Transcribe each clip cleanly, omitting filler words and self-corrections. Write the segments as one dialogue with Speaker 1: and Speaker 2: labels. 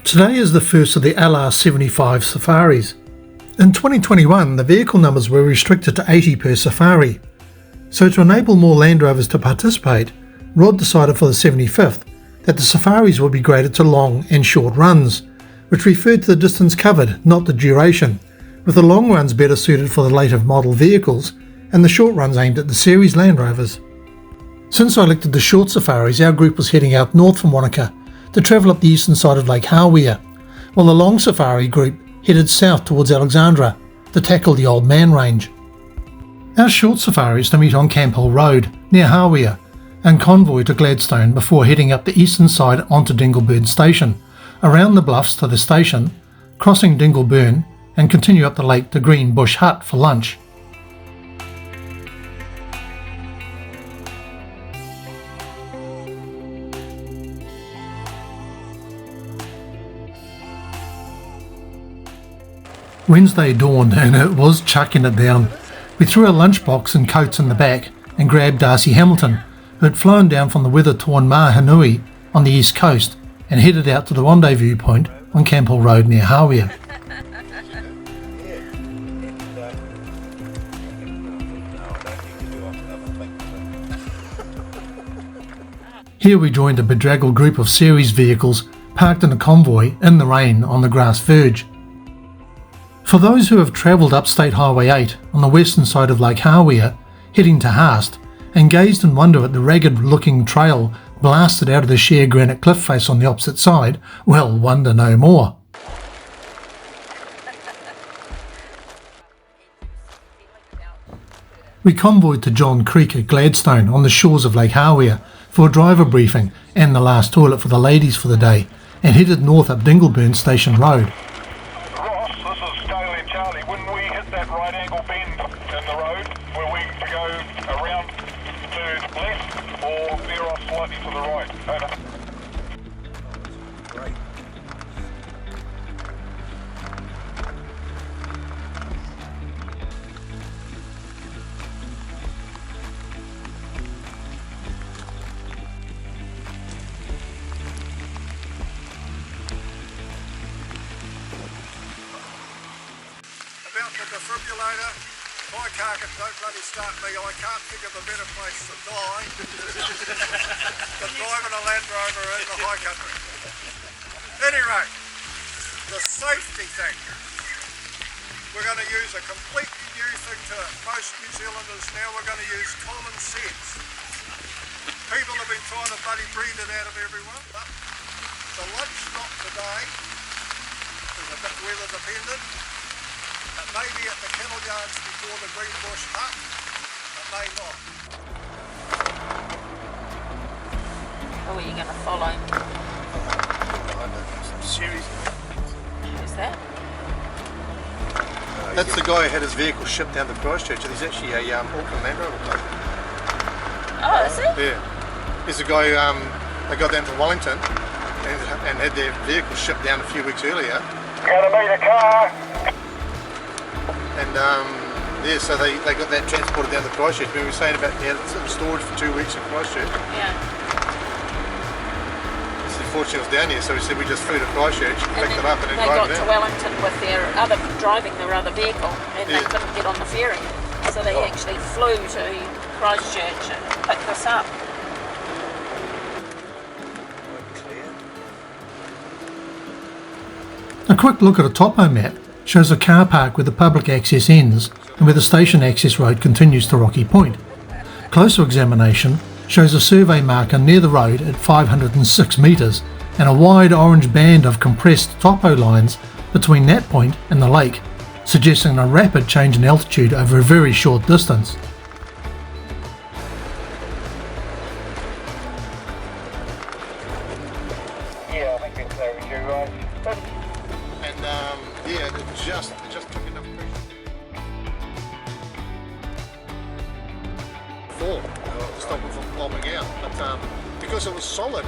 Speaker 1: Today is the first of the LR75 safaris. In 2021, the vehicle numbers were restricted to 80 per safari. So to enable more Land Rovers to participate, Rod decided for the 75th that the safaris would be graded to long and short runs, which referred to the distance covered, not the duration, with the long runs better suited for the later model vehicles and the short runs aimed at the Series Land-Rovers. Since I elected the short safaris, our group was heading out north from Wanaka to travel up the eastern side of Lake Hawea, while the long safari group headed south towards Alexandra to tackle the Old Man Range. Our short safari is to meet on Camp Hill Road near Hawea and Convoy to Gladstone before heading up the eastern side onto Dingleburn Station, around the bluffs to the station, crossing Dingleburn and continue up the lake to Green Bush Hut for lunch. Wednesday dawned and it was chucking it down. We threw our lunchbox and coats in the back and grabbed Darcy Hamilton, who had flown down from the weather-torn Mahanui on the east coast and headed out to the rendezvous point on Camp Hill Road near Hawea. Here we joined a bedraggled group of series vehicles parked in a convoy in the rain on the grass verge. For those who have travelled up State Highway 8 on the western side of Lake Hawea, heading to Haast, and gazed in wonder at the ragged-looking trail blasted out of the sheer granite cliff face on the opposite side, well, wonder no more. We convoyed to John Creek at Gladstone on the shores of Lake Hawea for a driver briefing and the last toilet for the ladies for the day, and headed north up Dingleburn Station Road.
Speaker 2: Right angle bend in the road where we to go around to the left or veer off slightly to the right. Over. Great. About the defibrillator, my carcass don't bloody start me. I can't think of a better place to die than driving a Land Rover in the high country. Anyway, the safety thing. We're going to use a completely new thing to most New Zealanders now. We're going to use common sense. People have been trying to bloody breathe it out of everyone, but the lunch stop today is a bit weather dependent. It may be at the cattle yards before the Green Bush Hut, it may not.
Speaker 3: Who are you going to follow?
Speaker 2: Series.
Speaker 3: Who's that?
Speaker 4: That's the guy who had his vehicle shipped down to Christchurch, and he's actually a Auckland Land Rover bloke.
Speaker 3: Oh, is he?
Speaker 4: Yeah. He's the guy who they got down to Wellington and had their vehicle shipped down a few weeks earlier.
Speaker 2: Gotta meet a car.
Speaker 4: And yeah, so they got that transported down to Christchurch. We were saying about it's in storage for 2 weeks in Christchurch.
Speaker 3: Yeah.
Speaker 4: So fortunately it was down here, so we said we just flew to Christchurch, picked it up and then
Speaker 3: they
Speaker 4: drove
Speaker 3: got
Speaker 4: it
Speaker 3: to
Speaker 4: out.
Speaker 3: Wellington with driving their other vehicle, and they couldn't get on the ferry, so they actually flew to Christchurch and picked this up.
Speaker 1: A quick look at a topo map shows a car park where the public access ends and where the station access road continues to Rocky Point. Closer examination shows a survey marker near the road at 506 metres and a wide orange band of compressed topo lines between that point and the lake, suggesting a rapid change in altitude over a very short distance.
Speaker 2: Yeah, I think it's overdue, right?
Speaker 4: And yeah, it just took enough pressure. To stop it from bombing out, but because it was solid.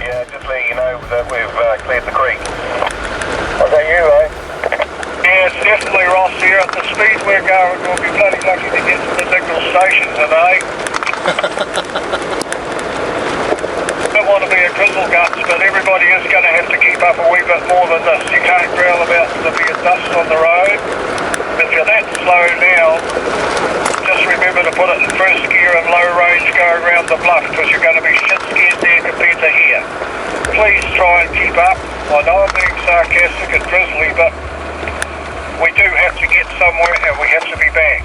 Speaker 2: Yeah, just letting you know that we've cleared the creek. Was that you, eh? Yeah, it's definitely Ross here. At the speed we're going, we'll be bloody lucky to get to the Dingle Station today. But don't want to be a grizzle guts, but everybody is going to have to keep up a wee bit more than this. You can't growl about there being dust on the road. If you're that slow now, just remember to put it in first gear and low range, go around the bluff, because you're going to be shit scared there compared to here. Please try and keep up. I know I'm being sarcastic and grizzly, but we do have to get somewhere and we have to be back.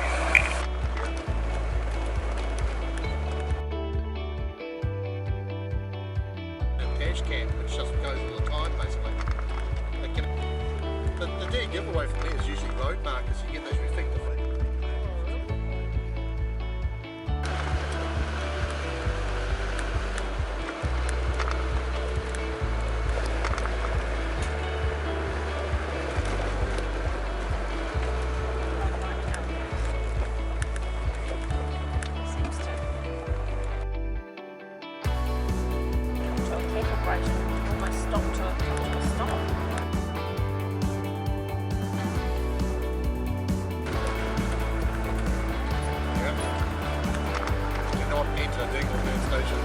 Speaker 4: Cash can, which just goes all the time basically. Like, you know, the dead giveaway for me is usually road markers. You get those reflective.
Speaker 3: Almost stopped to a stop.
Speaker 4: Do not enter Dingleburn Station.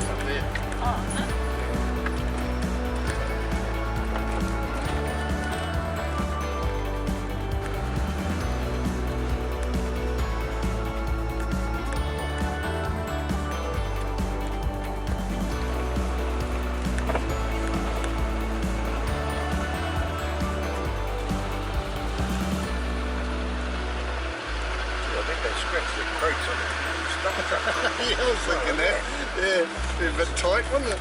Speaker 4: Up there.
Speaker 3: Oh, is it?
Speaker 4: Yeah, I was thinking that. Yeah, be a bit tight, wouldn't it?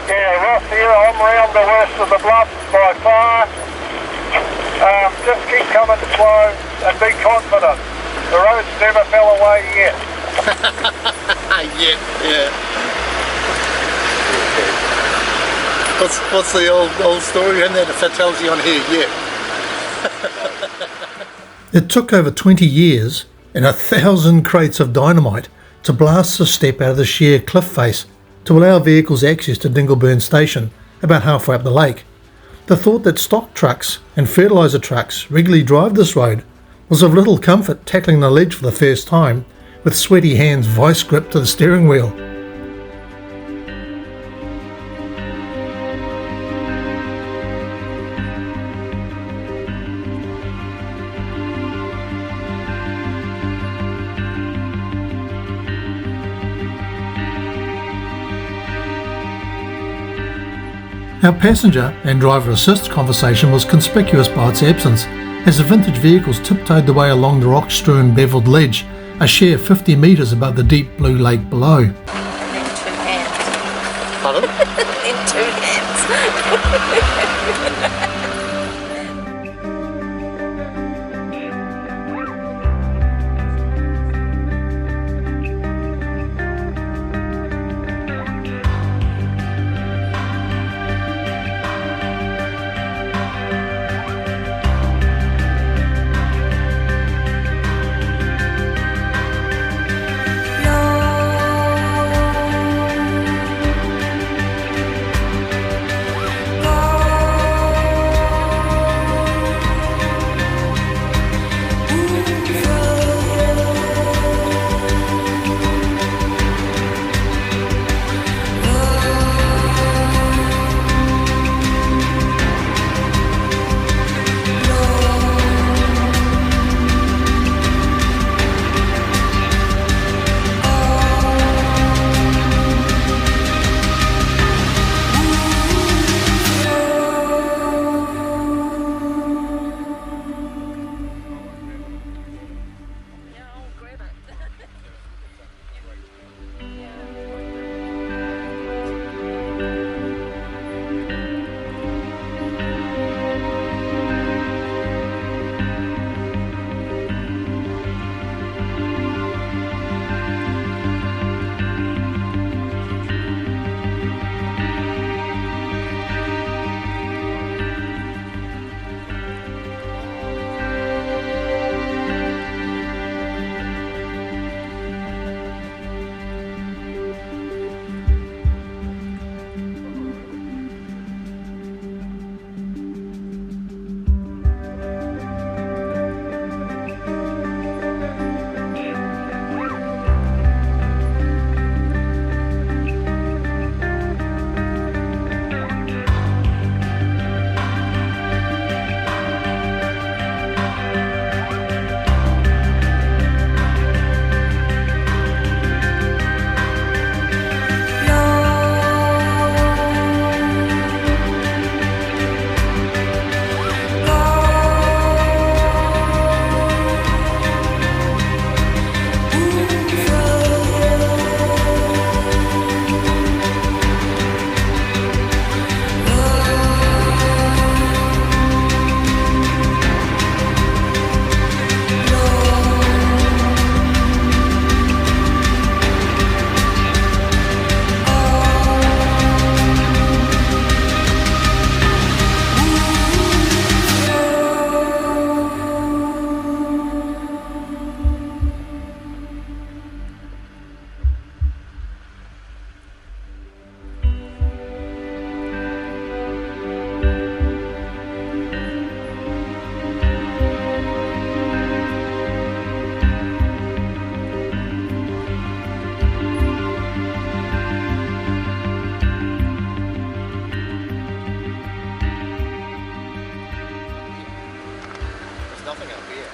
Speaker 2: Yeah, rough here, I'm round the west of the bluff by far. Just keep coming slow and be confident. The road's never fell away yet.
Speaker 4: Yeah. What's the old story in there? The fatality on here, yeah.
Speaker 1: It took over 20 years and 1,000 crates of dynamite to blast the step out of the sheer cliff face to allow vehicles access to Dingleburn Station, about halfway up the lake. The thought that stock trucks and fertiliser trucks regularly drive this road was of little comfort tackling the ledge for the first time with sweaty hands vice gripped to the steering wheel. Our passenger and driver assist conversation was conspicuous by its absence as the vintage vehicles tiptoed their way along the rock-strewn bevelled ledge, a sheer 50 metres above the deep blue lake below.
Speaker 3: And then two hands.
Speaker 4: Pardon?
Speaker 3: In two hands.
Speaker 4: nothing up here.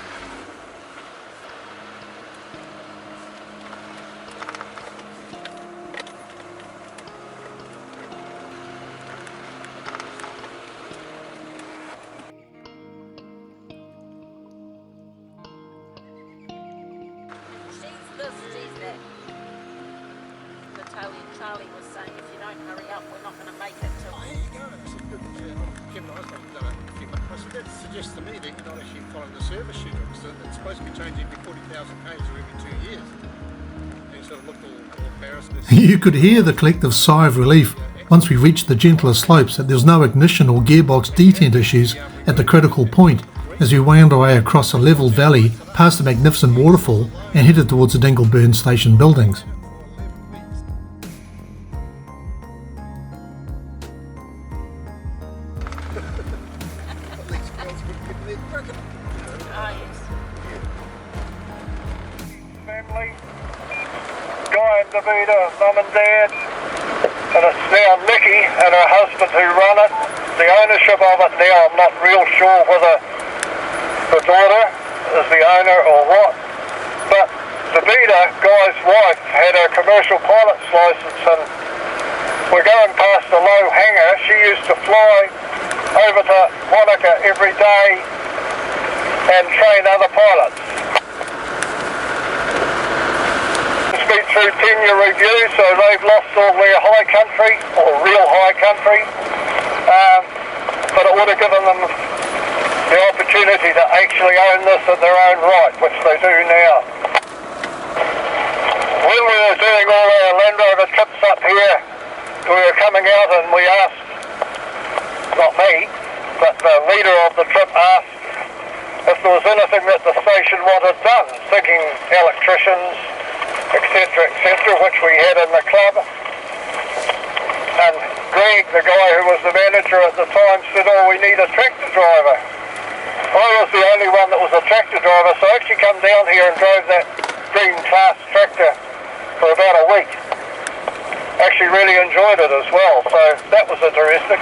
Speaker 3: She's that. The Charlie was saying, if you don't hurry up, we're not going to make it till.
Speaker 4: Oh, here you go. I said, good. Kevin, I thought done a few months. I said, that suggests to me that you're not actually following the service schedule, because it's supposed to be changing every 40,000 k's or every 2 years. And you sort of looked all embarrassed.
Speaker 1: You could hear the collective sigh of relief once we reached the gentler slopes that there was no ignition or gearbox detent issues at the critical point as we wound our way across a level valley past the magnificent waterfall and headed towards the Dingleburn Station buildings.
Speaker 2: Family, Guy and Davida, Mum and Dad, and it's now Nikki and her husband who run it. The ownership of it now, I'm not real sure whether the daughter is the owner or what, but Davida, Guy's wife, had her commercial pilot's license, and we're going past the low hangar. She used to fly over to Wanaka every day and train other pilots. It's been through tenure review, so they've lost all their high country, or real high country, but it would have given them the opportunity to actually own this in their own right, which they do now. When we were doing all our Land-Rover trips up here, we were coming out and we asked, not me, but the leader of the trip asked if there was anything that the station wanted done, thinking electricians, etc., which we had in the club. And Greg, the guy who was the manager at the time, said, oh, we need a tractor driver. I was the only one that was a tractor driver, so I actually come down here and drove that green class tractor for about a week. Actually really enjoyed it as well, so that was interesting.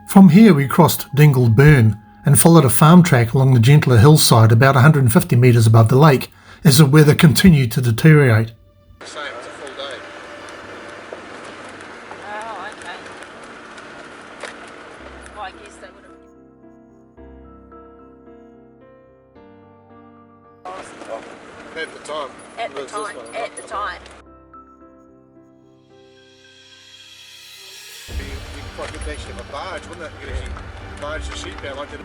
Speaker 1: From here we crossed Dingleburn and followed a farm track along the gentler hillside about 150 metres above the lake as the weather continued to deteriorate.
Speaker 4: Same, it's a full day.
Speaker 3: Oh, okay. Well, I guess they would have.
Speaker 4: At the time.
Speaker 3: At the time.
Speaker 4: You could actually have a barge, wouldn't it? You could actually barge the sheep out like that.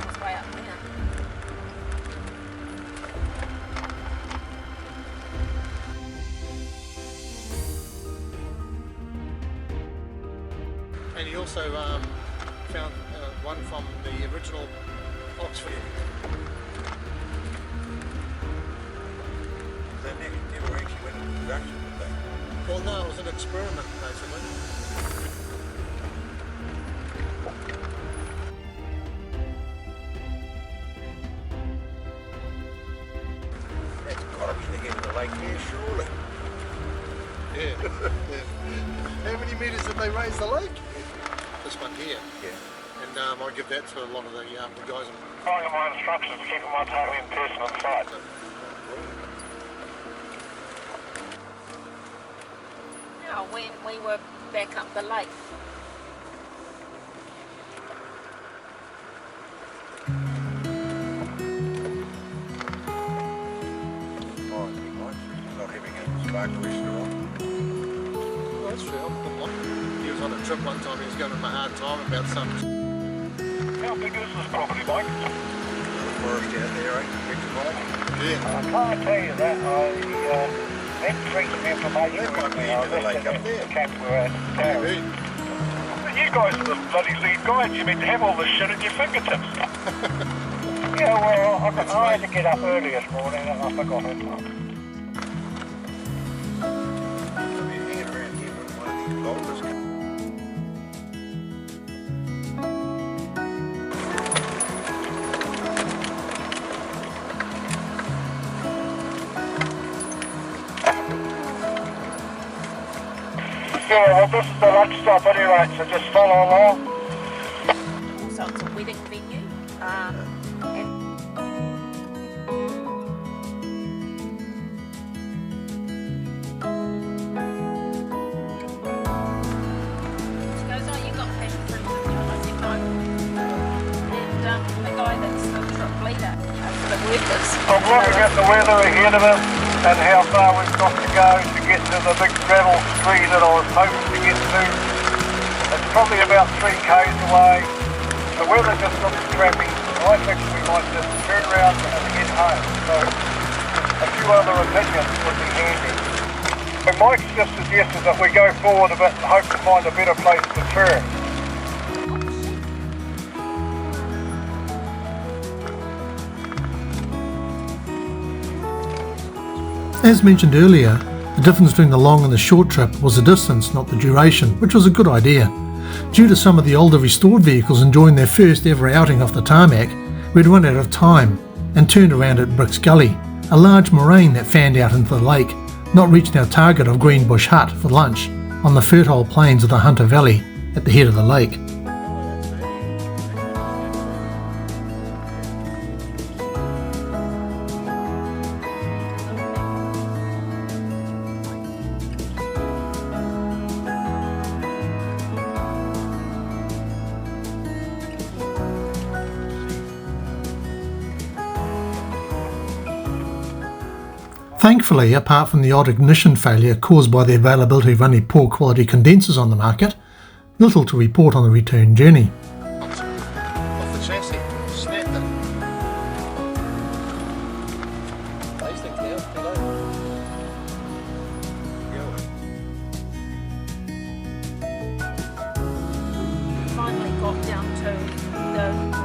Speaker 3: It's way up there.
Speaker 4: And he also found one from the original Oxford.
Speaker 2: They never actually went into production with that.
Speaker 4: Well, no, it was an experiment, basically.
Speaker 2: That's got to be the end of the lake here, surely.
Speaker 4: Yeah. Yeah. How many metres did they raise the lake? This one here.
Speaker 2: Yeah.
Speaker 4: And I give that to a lot of the guys.
Speaker 2: Following my instructions, keeping my tail in person on site.
Speaker 3: Now, when we were back up the lake.
Speaker 2: Oh, it'd be nice. Not having a spark restaurant.
Speaker 4: Oh, that's true. He was on a trip one time. He was going to a hard time about something.
Speaker 2: How big is this property, Mike? The forest out there, eh?
Speaker 4: Yeah.
Speaker 2: I can't tell you that. I
Speaker 5: freaks me information.
Speaker 2: That might be into the lake up there.
Speaker 5: Maybe.
Speaker 6: You guys are the bloody lead guides. You meant to have all this shit at your fingertips.
Speaker 5: Yeah, well, I had to get up early this morning and I forgot it.
Speaker 2: I've been hanging around here with one of these boulders.
Speaker 5: Yeah, well, this is the lunch stop anyway, so just follow along.
Speaker 3: Also, it's a wedding venue. And she goes, oh, you got passion fruit with you? And I said, no. And the guy that's the trip leader for the workers.
Speaker 5: I'm looking at the weather ahead of us and how far we've got to go to get to the big gravel tree that I was hoping to get to. It's probably about 3 k's away. The weather just looks crappy. I think we might just turn around and head home. So a few other opinions would be handy. So Mike's just suggested that we go forward a bit and hope to find a better place to turn.
Speaker 1: As mentioned earlier, the difference between the long and the short trip was the distance, not the duration, which was a good idea. Due to some of the older restored vehicles enjoying their first ever outing off the tarmac, we'd run out of time and turned around at Brick's Gully, a large moraine that fanned out into the lake, not reaching our target of Greenbush Hut for lunch on the fertile plains of the Hunter Valley at the head of the lake. Thankfully, apart from the odd ignition failure caused by the availability of only poor quality condensers on the market, little to report on the return journey.
Speaker 4: Off the chassis, snapped it. These things now, hello.
Speaker 3: Finally got down to the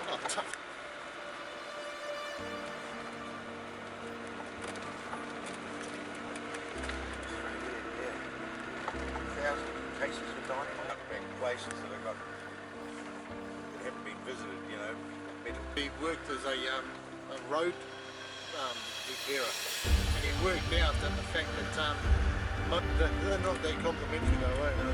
Speaker 4: Oh, tough.
Speaker 2: Cases of dynamite back places that have got that haven't been visited, you know.
Speaker 4: He worked as a road repairer, and he worked out that the fact that they're not that complimentary though, eh? No.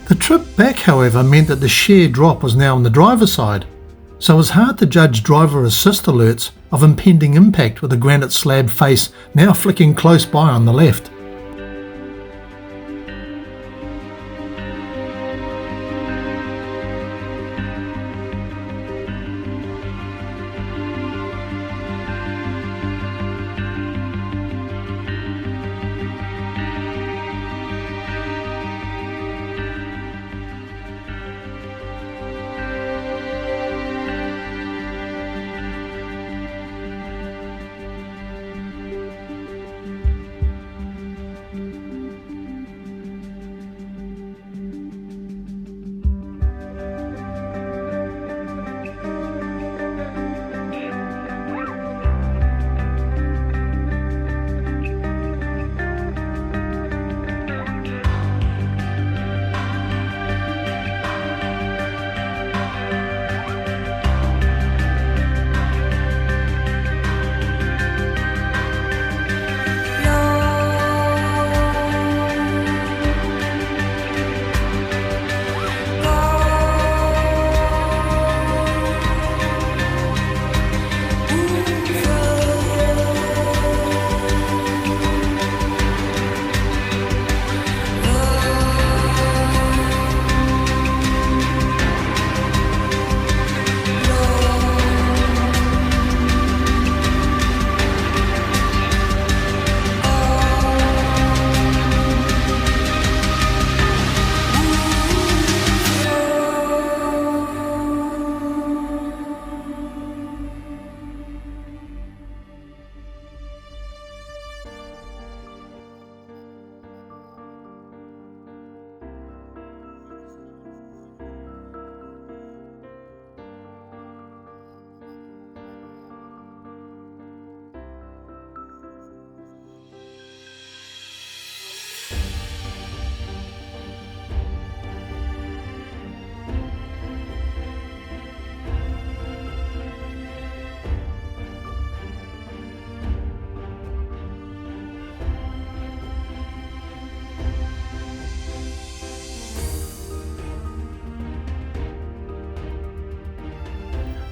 Speaker 1: The trip back, however, meant that the sheer drop was now on the driver's side, so it was hard to judge driver assist alerts of impending impact with the granite slab face now flicking close by on the left.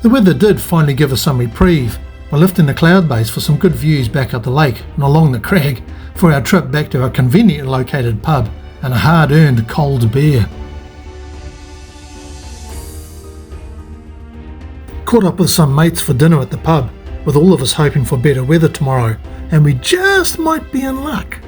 Speaker 1: The weather did finally give us some reprieve by lifting the cloud base for some good views back up the lake and along the crag for our trip back to our conveniently located pub and a hard-earned cold beer. Caught up with some mates for dinner at the pub, with all of us hoping for better weather tomorrow, and we just might be in luck.